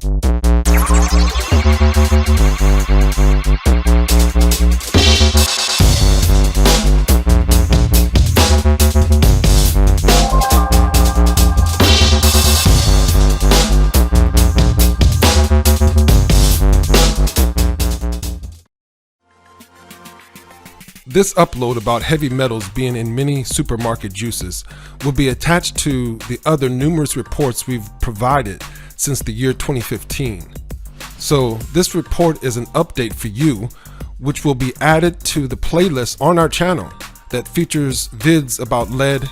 This upload about heavy metals being in many supermarket juices will be attached to the other numerous reports we've provided since the year 2015. So this report is an update for you, which will be added to the playlist on our channel that features vids about lead,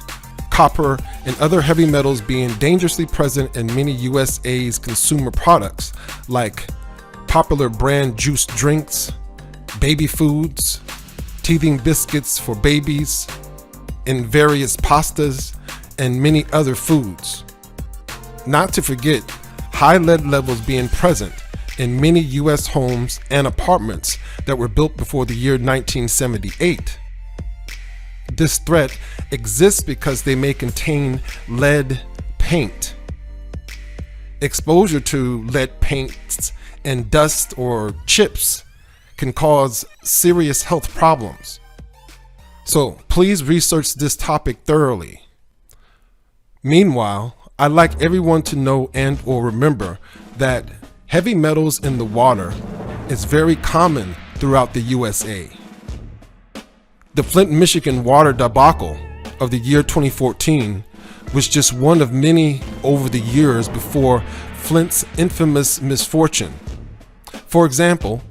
copper, and other heavy metals being dangerously present in many USA's consumer products like popular brand juice drinks, baby foods, teething biscuits for babies, in various pastas, and many other foods. Not to forget high lead levels being present in many US homes and apartments that were built before the year 1978. This threat exists because they may contain lead paint. Exposure to lead paints and dust or chips can cause serious health problems. So please research this topic thoroughly. Meanwhile, I'd like everyone to know and or remember that heavy metals in the water is very common throughout the USA. The Flint, Michigan water debacle of the year 2014 was just one of many over the years before Flint's infamous misfortune. For example,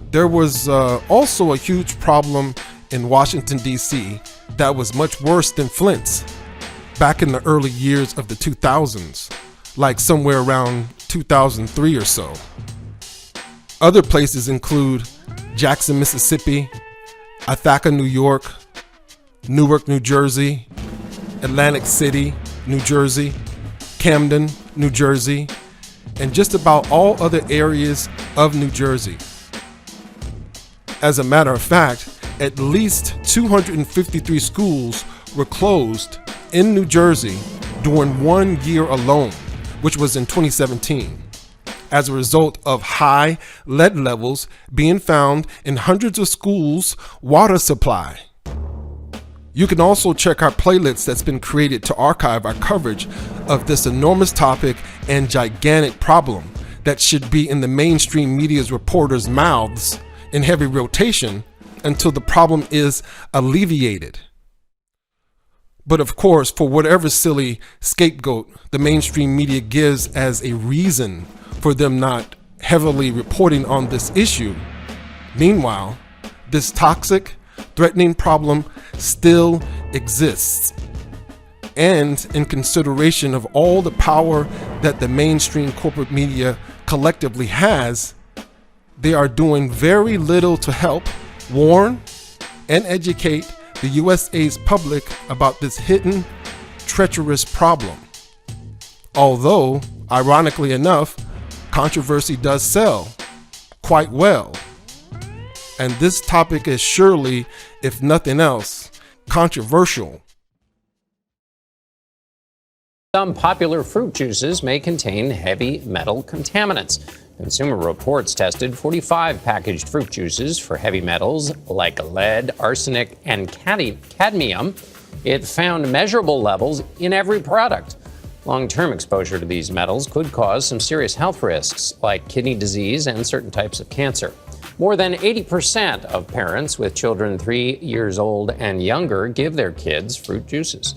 there was also a huge problem in Washington, D.C. that was much worse than Flint's back in the early years of the 2000s, like somewhere around 2003 or so. Other places include Jackson, Mississippi, Ithaca, New York, Newark, New Jersey, Atlantic City, New Jersey, Camden, New Jersey, and just about all other areas of New Jersey. As a matter of fact, at least 253 schools were closed in New Jersey during 1 year alone, which was in 2017, as a result of high lead levels being found in hundreds of schools' water supply. You can also check our playlist that's been created to archive our coverage of this enormous topic and gigantic problem that should be in the mainstream media's reporters' mouths in heavy rotation until the problem is alleviated. But of course, for whatever silly scapegoat the mainstream media gives as a reason for them not heavily reporting on this issue, meanwhile, this toxic, threatening problem still exists. And in consideration of all the power that the mainstream corporate media collectively has, they are doing very little to help warn and educate the USA's public about this hidden, treacherous problem. Although, ironically enough, controversy does sell quite well. And this topic is surely, if nothing else, controversial. Some popular fruit juices may contain heavy metal contaminants. Consumer Reports tested 45 packaged fruit juices for heavy metals like lead, arsenic, and cadmium. It found measurable levels in every product. Long-term exposure to these metals could cause some serious health risks like kidney disease and certain types of cancer. More than 80% of parents with children 3 years old and younger give their kids fruit juices.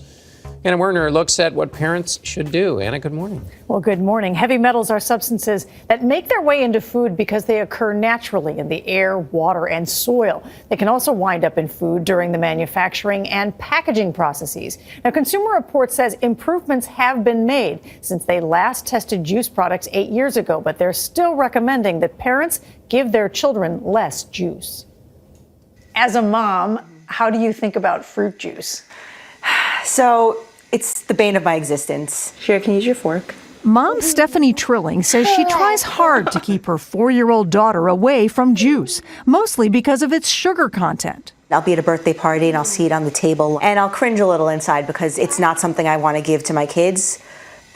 Anna Werner looks at what parents should do. Anna, good morning. Well, good morning. Heavy metals are substances that make their way into food because they occur naturally in the air, water, and soil. They can also wind up in food during the manufacturing and packaging processes. Now, Consumer Reports says improvements have been made since they last tested juice products 8 years ago, but they're still recommending that parents give their children less juice. As a mom, how do you think about fruit juice? So it's the bane of my existence. Sure, can you use your fork? Mom Stephanie Trilling says she tries hard to keep her 4-year-old daughter away from juice, mostly because of its sugar content. I'll be at a birthday party and I'll see it on the table and I'll cringe a little inside because it's not something I want to give to my kids.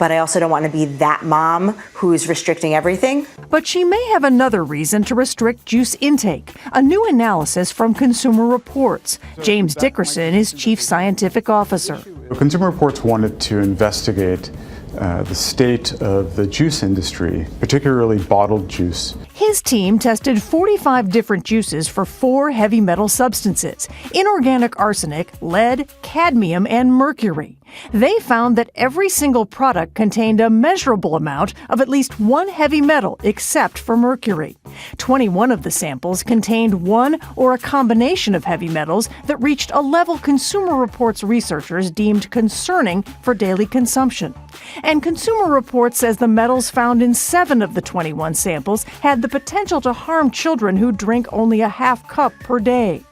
but I also don't want to be that mom who's restricting everything. But she may have another reason to restrict juice intake. A new analysis from Consumer Reports. James Dickerson is Chief Scientific Officer. Consumer Reports wanted to investigate the state of the juice industry, particularly bottled juice. His team tested 45 different juices for 4 heavy metal substances: inorganic arsenic, lead, cadmium, and mercury. They found that every single product contained a measurable amount of at least one heavy metal except for mercury. 21 of the samples contained one or a combination of heavy metals that reached a level Consumer Reports researchers deemed concerning for daily consumption. And Consumer Reports says the metals found in 7 of the 21 samples had the potential to harm children who drink only a half cup per day.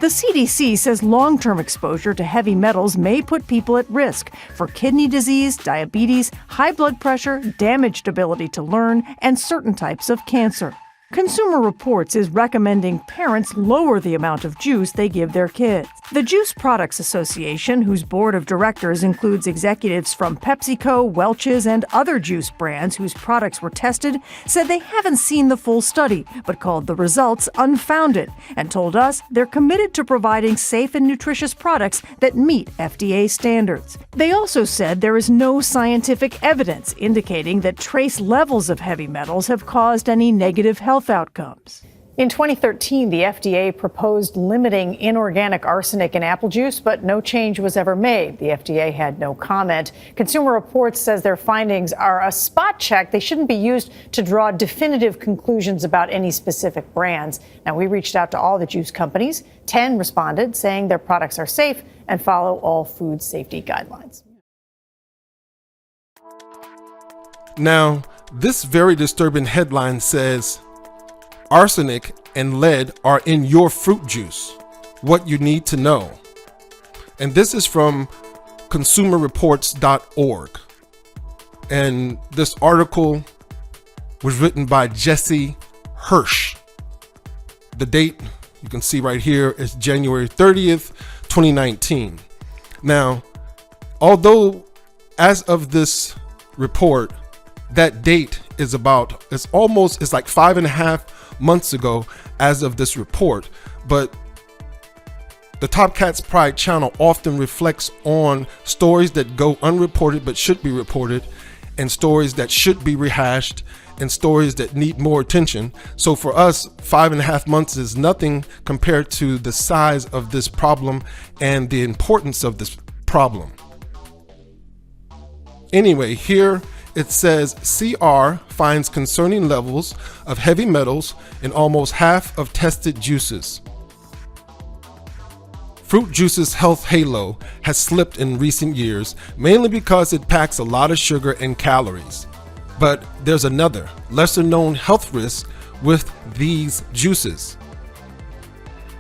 The CDC says long-term exposure to heavy metals may put people at risk for kidney disease, diabetes, high blood pressure, damaged ability to learn, and certain types of cancer. Consumer Reports is recommending parents lower the amount of juice they give their kids. The Juice Products Association, whose board of directors includes executives from PepsiCo, Welch's, and other juice brands whose products were tested, said they haven't seen the full study, but called the results unfounded, and told us they're committed to providing safe and nutritious products that meet FDA standards. They also said there is no scientific evidence indicating that trace levels of heavy metals have caused any negative health outcomes. In 2013, the FDA proposed limiting inorganic arsenic in apple juice, but no change was ever made. The FDA had no comment. Consumer Reports says their findings are a spot check. They shouldn't be used to draw definitive conclusions about any specific brands. Now, we reached out to all the juice companies. 10 responded, saying their products are safe and follow all food safety guidelines. Now, this very disturbing headline says, arsenic and lead are in your fruit juice. What you need to know. And this is from consumerreports.org. And this article was written by Jesse Hirsch. The date you can see right here is January 30th, 2019. Now, although as of this report, that date is it's like 5.5 months ago as of this report, but the Topkats Pride channel often reflects on stories that go unreported but should be reported, and stories that should be rehashed, and stories that need more attention. So for us, 5.5 months is nothing compared to the size of this problem and the importance of this problem. Anyway, here it says CR finds concerning levels of heavy metals in almost half of tested juices. Fruit juice's health halo has slipped in recent years, mainly because it packs a lot of sugar and calories. But there's another, lesser known health risk with these juices.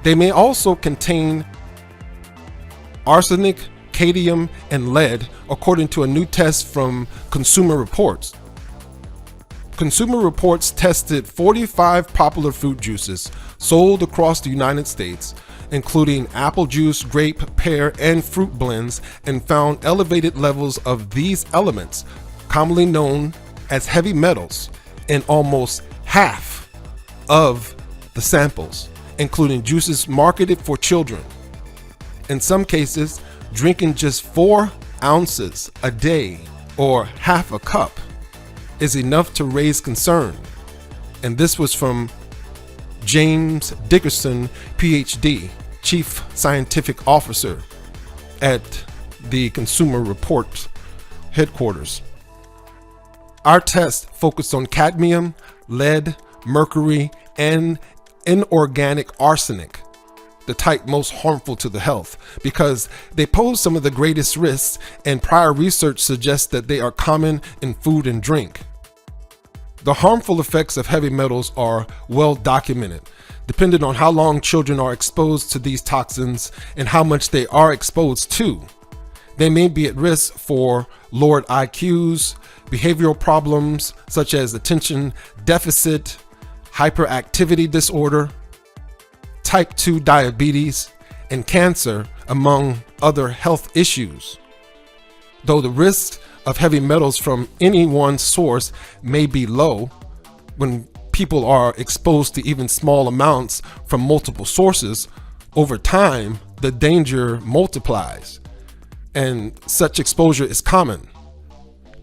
They may also contain arsenic, cadmium, and lead, according to a new test from Consumer Reports. Consumer Reports tested 45 popular fruit juices sold across the United States, including apple juice, grape, pear, and fruit blends, and found elevated levels of these elements, commonly known as heavy metals, in almost half of the samples, including juices marketed for children. In some cases, drinking just 4 ounces a day or half a cup is enough to raise concern. And this was from James Dickerson, Ph.D., Chief Scientific Officer at the Consumer Reports headquarters. Our test focused on cadmium, lead, mercury, and inorganic arsenic, the type most harmful to the health, because they pose some of the greatest risks, and prior research suggests that they are common in food and drink. The harmful effects of heavy metals are well documented, depending on how long children are exposed to these toxins and how much they are exposed to. They may be at risk for lowered IQs, behavioral problems such as attention deficit, hyperactivity disorder, type 2 diabetes, and cancer, among other health issues. Though the risks of heavy metals from any one source may be low, when people are exposed to even small amounts from multiple sources, over time, the danger multiplies, and such exposure is common.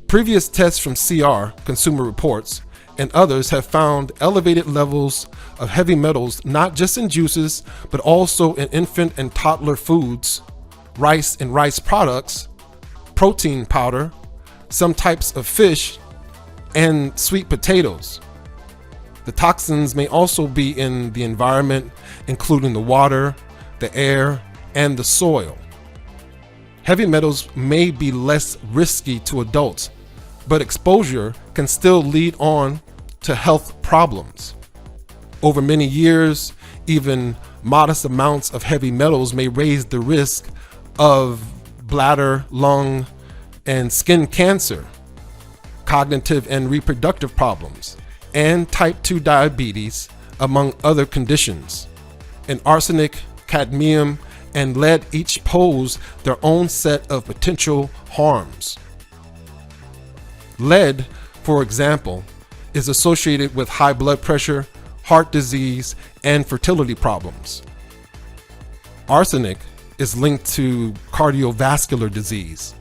Previous tests from CR, Consumer Reports, and others have found elevated levels of heavy metals not just in juices, but also in infant and toddler foods, rice and rice products, protein powder, some types of fish, and sweet potatoes. The toxins may also be in the environment, including the water, the air, and the soil. Heavy metals may be less risky to adults, but exposure can still lead on to health problems. Over many years, even modest amounts of heavy metals may raise the risk of bladder, lung, and skin cancer, cognitive and reproductive problems, and type 2 diabetes, among other conditions. And arsenic, cadmium, and lead each pose their own set of potential harms. Lead, for example, is associated with high blood pressure, heart disease, and fertility problems. Arsenic is linked to cardiovascular disease,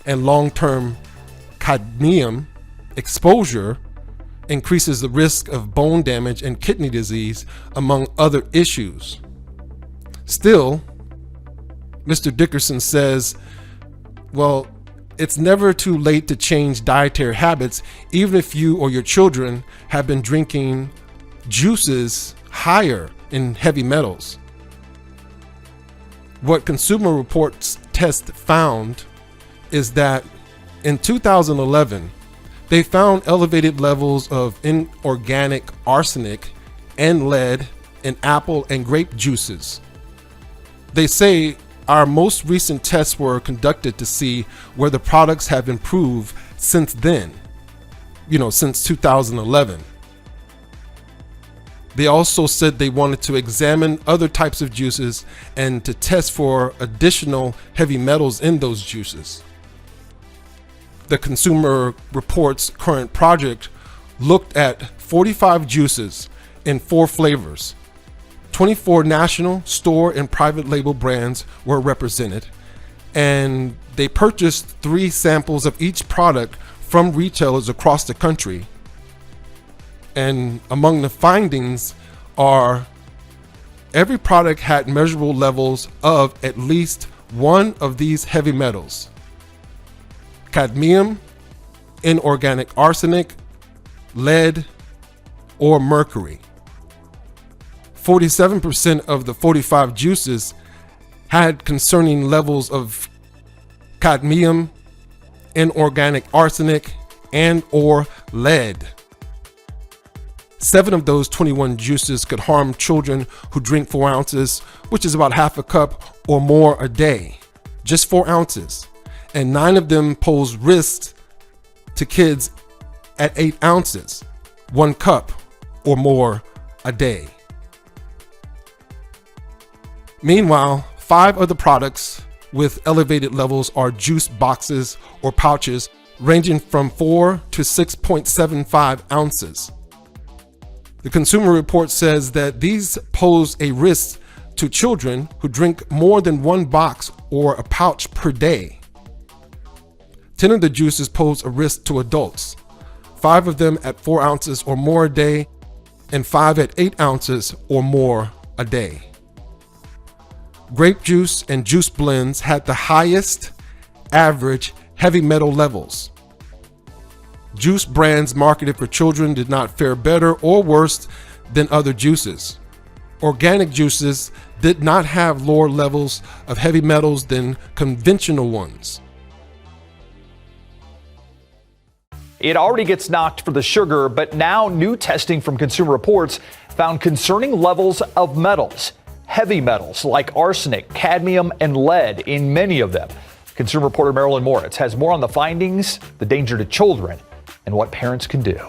and long-term cadmium exposure increases the risk of bone damage and kidney disease, among other issues. Still, Mr. Dickerson says, well, it's never too late to change dietary habits, even if you or your children have been drinking juices higher in heavy metals. What Consumer Reports test found is that in 2011, they found elevated levels of inorganic arsenic and lead in apple and grape juices. They say our most recent tests were conducted to see where the products have improved since then, since 2011. They also said they wanted to examine other types of juices and to test for additional heavy metals in those juices. The Consumer Reports current project looked at 45 juices in 4 flavors. 24 national, store, and private label brands were represented, and they purchased 3 samples of each product from retailers across the country. And among the findings are every product had measurable levels of at least one of these heavy metals: cadmium, inorganic arsenic, lead, or mercury. 47% of the 45 juices had concerning levels of cadmium, inorganic arsenic, and or lead. 7 of those 21 juices could harm children who drink 4 ounces, which is about half a cup or more a day, just 4 ounces. And 9 of them pose risks to kids at 8 ounces, 1 cup or more a day. Meanwhile, 5 of the products with elevated levels are juice boxes or pouches ranging from 4 to 6.75 ounces. The Consumer Report says that these pose a risk to children who drink more than 1 box or a pouch per day. 10 of the juices pose a risk to adults, 5 of them at 4 ounces or more a day, and 5 at 8 ounces or more a day. Grape juice and juice blends had the highest average heavy metal levels. Juice brands marketed for children did not fare better or worse than other juices. Organic juices did not have lower levels of heavy metals than conventional ones. It already gets knocked for the sugar, but now new testing from Consumer Reports found concerning levels of metals, heavy metals like arsenic, cadmium, and lead in many of them. Consumer reporter Marilyn Moritz has more on the findings, the danger to children, and what parents can do.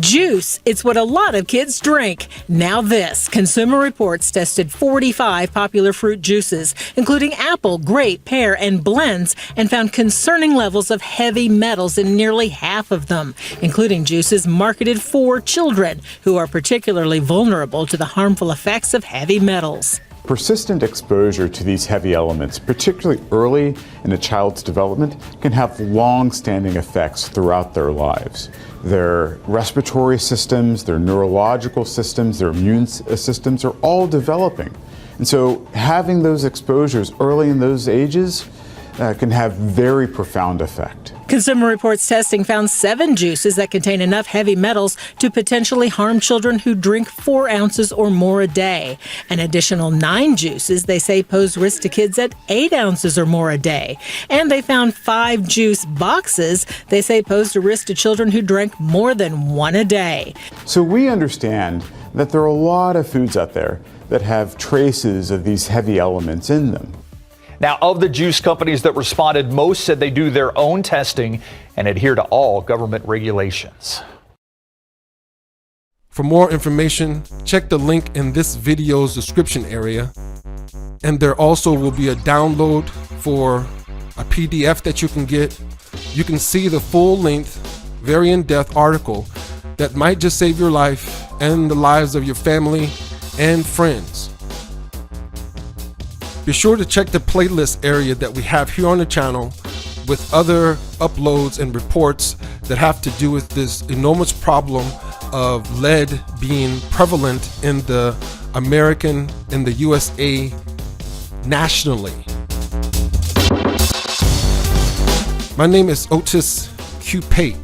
Juice, it's what a lot of kids drink. Now this, Consumer Reports tested 45 popular fruit juices, including apple, grape, pear, and blends, and found concerning levels of heavy metals in nearly half of them, including juices marketed for children, who are particularly vulnerable to the harmful effects of heavy metals. Persistent exposure to these heavy elements, particularly early in a child's development, can have long-standing effects throughout their lives. Their respiratory systems, their neurological systems, their immune systems are all developing. And so having those exposures early in those ages can have very profound effect. Consumer Reports testing found 7 juices that contain enough heavy metals to potentially harm children who drink 4 ounces or more a day. An additional 9 juices they say pose risk to kids at 8 ounces or more a day. And they found 5 juice boxes they say posed a risk to children who drank more than 1 a day. So we understand that there are a lot of foods out there that have traces of these heavy elements in them. Now, of the juice companies that responded, most said they do their own testing and adhere to all government regulations. For more information, check the link in this video's description area. And there also will be a download for a PDF that you can get. You can see the full-length, very in-depth article that might just save your life and the lives of your family and friends. Be sure to check the playlist area that we have here on the channel with other uploads and reports that have to do with this enormous problem of lead being prevalent in the USA nationally. My name is Otis Q. Pate.